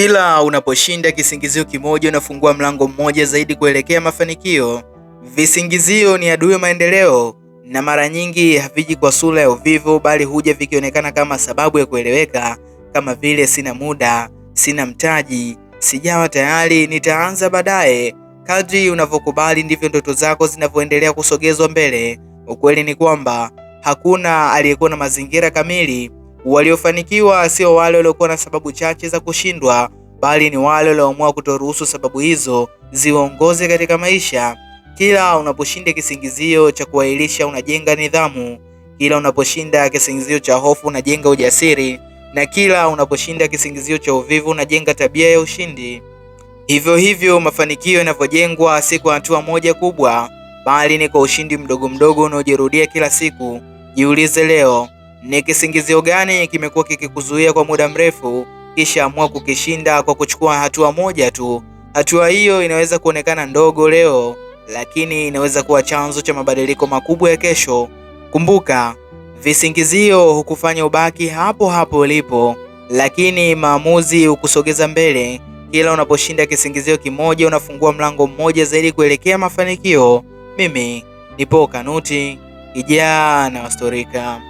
Kila unaposhinda kisingizio kimoja unafungua mlango mmoja zaidi kuelekea mafanikio. Visingizio ni adui wa maendeleo na mara nyingi haviji kwa sura ya uvivu, bali huja vikionekana kama sababu ya kueleweka, kama vile sina muda, sina mtaji, sijawa tayari, nitaanza baadaye. Kadri unavyokubali ndivyo ndoto zako zinavyoendelea kusogezwa mbele. Ukweli ni kwamba hakuna aliyekuwa na mazingira kamili. Waliofanikiwa sio wale waliokuwa na sababu chache za kushindwa, bali ni wale walioamua kutoruhusu sababu hizo ziwaongoze katika maisha. Kila unaposhinda kisingizio cha kuahirisha unajenga nidhamu. Kila unaposhinda kisingizio cha hofu unajenga ujasiri, na kila unaposhinda kisingizio cha uvivu unajenga tabia ya ushindi. Hivyo hivyo mafanikio yanavyojengwa si kwa hatua moja kubwa, bali ni kwa ushindi mdogo mdogo unaojirudia kila siku. Jiulize leo, ni kisingizio gani kimekuwa kikikuzuia kwa muda mrefu? Kisha amua kukishinda kwa kuchukua hatua moja tu. Hatua hiyo inaweza kuonekana ndogo leo, lakini inaweza kuwa chanzo cha mabadiliko makubwa ya kesho. Kumbuka, visingizio hukufanya ubaki hapo hapo ulipo, lakini maamuzi hukusogeza mbele. Kila unaposhinda kisingizio kimoja unafungua mlango mmoja zaidi kuelekea mafanikio. Mimi ni Paul Kanuti, kijana wa Storika.